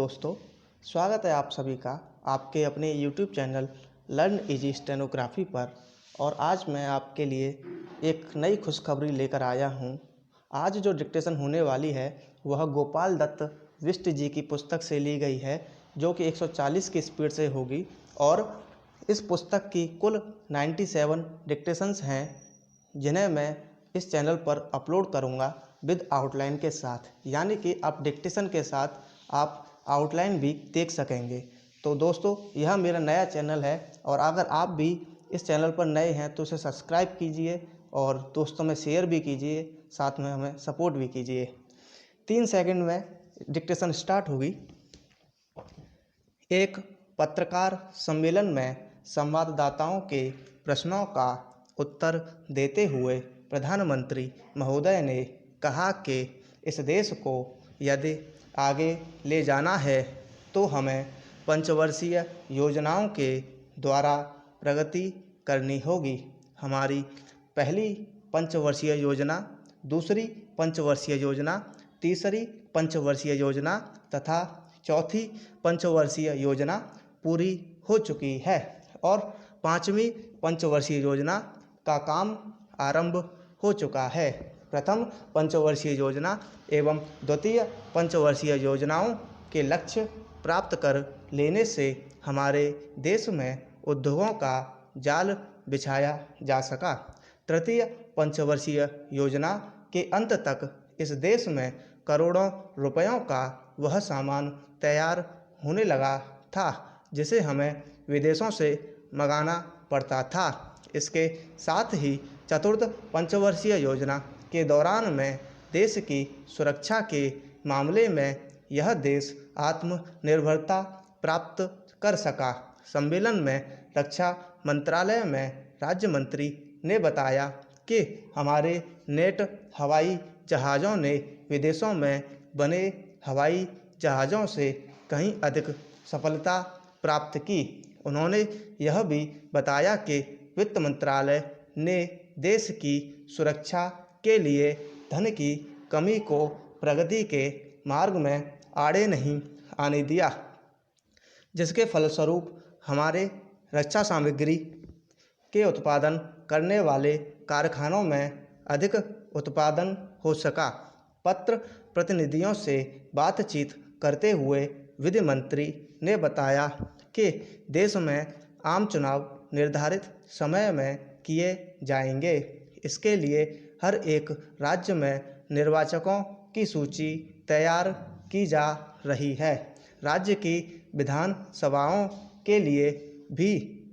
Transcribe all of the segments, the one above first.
दोस्तों, स्वागत है आप सभी का आपके अपने YouTube channel learn easy stenography पर। और आज मैं आपके लिए एक नई खुशखबरी लेकर आया हूँ। आज जो डिक्टेशन होने वाली है वह गोपाल दत्त बिष्ट जी की पुस्तक से ली गई है, जो कि 140 की स्पीड से होगी। और इस पुस्तक की कुल 97 डिक्टेशंस हैं, जिन्हें मैं इस चैनल पर अपलोड करूँगा विद आउटलाइन के साथ, यानी कि आप डिक्टेशन के साथ आप आउटलाइन भी देख सकेंगे। तो दोस्तों, यह मेरा नया चैनल है और अगर आप भी इस चैनल पर नए हैं तो इसे सब्सक्राइब कीजिए और दोस्तों में शेयर भी कीजिए, साथ में हमें सपोर्ट भी कीजिए। 3 सेकंड में डिक्टेशन स्टार्ट होगी। एक पत्रकार सम्मेलन में संवाददाताओं के प्रश्नों का उत्तर देते हुए प्रधानमंत्री महोदय ने कहा कि इस देश को यदि आगे ले जाना है तो हमें पंचवर्षीय योजनाओं के द्वारा प्रगति करनी होगी। हमारी पहली पंचवर्षीय योजना, दूसरी पंचवर्षीय योजना, तीसरी पंचवर्षीय योजना तथा चौथी पंचवर्षीय योजना पूरी हो चुकी है और पांचवी पंचवर्षीय योजना का काम आरंभ हो चुका है। प्रथम पंचवर्षीय योजना एवं द्वितीय पंचवर्षीय योजनाओं के लक्ष्य प्राप्त कर लेने से हमारे देश में उद्योगों का जाल बिछाया जा सका। तृतीय पंचवर्षीय योजना के अंत तक इस देश में करोड़ों रुपयों का वह सामान तैयार होने लगा था जिसे हमें विदेशों से मंगाना पड़ता था। इसके साथ ही चतुर्थ पंचवर्षीय योजना के दौरान में देश की सुरक्षा के मामले में यह देश आत्मनिर्भरता प्राप्त कर सका। सम्मेलन में रक्षा मंत्रालय में राज्य मंत्री ने बताया कि हमारे नेट हवाई जहाज़ों ने विदेशों में बने हवाई जहाज़ों से कहीं अधिक सफलता प्राप्त की। उन्होंने यह भी बताया कि वित्त मंत्रालय ने देश की सुरक्षा के लिए धन की कमी को प्रगति के मार्ग में आड़े नहीं आने दिया, जिसके फलस्वरूप हमारे रक्षा सामग्री के उत्पादन करने वाले कारखानों में अधिक उत्पादन हो सका। पत्र प्रतिनिधियों से बातचीत करते हुए विधि मंत्री ने बताया कि देश में आम चुनाव निर्धारित समय में किए जाएंगे। इसके लिए हर एक राज्य में निर्वाचकों की सूची तैयार की जा रही है। राज्य की विधान सभाओं के लिए भी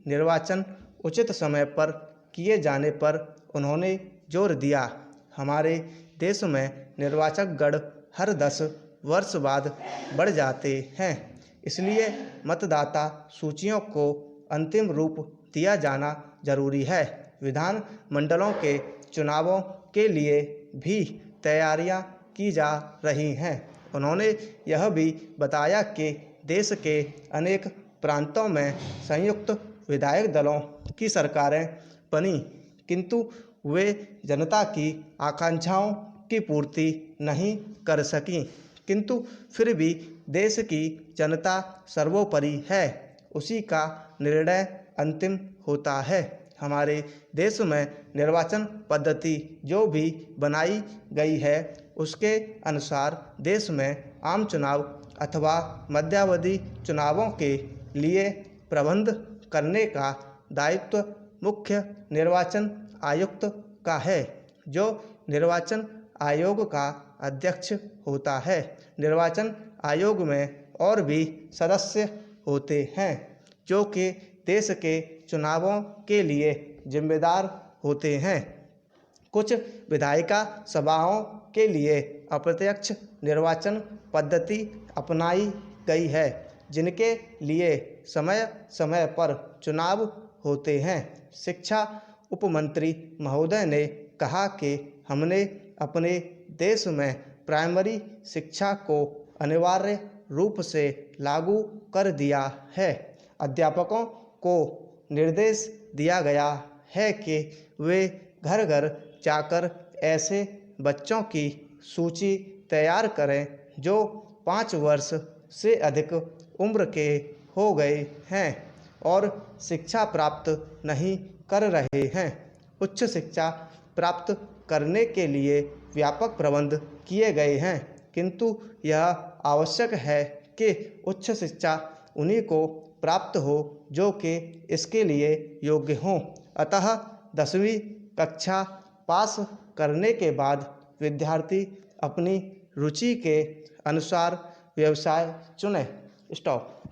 निर्वाचन उचित समय पर किए जाने पर उन्होंने जोर दिया। हमारे देश में निर्वाचक गण हर 10 वर्ष बाद बढ़ जाते हैं, इसलिए मतदाता सूचियों को अंतिम रूप दिया जाना जरूरी है। विधान मंडलों के चुनावों के लिए भी तैयारियां की जा रही हैं। उन्होंने यह भी बताया कि देश के अनेक प्रांतों में संयुक्त विधायक दलों की सरकारें बनी, किंतु वे जनता की आकांक्षाओं की पूर्ति नहीं कर सकीं। किंतु फिर भी देश की जनता सर्वोपरि है, उसी का निर्णय अंतिम होता है। हमारे देश में निर्वाचन पद्धति जो भी बनाई गई है उसके अनुसार देश में आम चुनाव अथवा मध्यावधि चुनावों के लिए प्रबंध करने का दायित्व मुख्य निर्वाचन आयुक्त का है, जो निर्वाचन आयोग का अध्यक्ष होता है। निर्वाचन आयोग में और भी सदस्य होते हैं जो कि देश के चुनावों के लिए जिम्मेदार होते हैं। कुछ विधायिका सभाओं के लिए अप्रत्यक्ष निर्वाचन पद्धति अपनाई गई है, जिनके लिए समय समय पर चुनाव होते हैं। शिक्षा उपमंत्री महोदय ने कहा कि हमने अपने देश में प्राइमरी शिक्षा को अनिवार्य रूप से लागू कर दिया है। अध्यापकों को निर्देश दिया गया है कि वे घर घर जाकर ऐसे बच्चों की सूची तैयार करें जो 5 वर्ष से अधिक उम्र के हो गए हैं और शिक्षा प्राप्त नहीं कर रहे हैं। उच्च शिक्षा प्राप्त करने के लिए व्यापक प्रबंध किए गए हैं, किंतु यह आवश्यक है कि उच्च शिक्षा उन्हीं को प्राप्त हो जो कि इसके लिए योग्य हों। अतः 10वीं कक्षा पास करने के बाद विद्यार्थी अपनी रुचि के अनुसार व्यवसाय चुने। स्टॉप।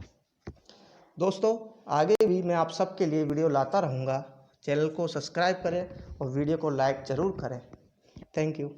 दोस्तों, आगे भी मैं आप सबके लिए वीडियो लाता रहूँगा। चैनल को सब्सक्राइब करें और वीडियो को लाइक ज़रूर करें। Thank you.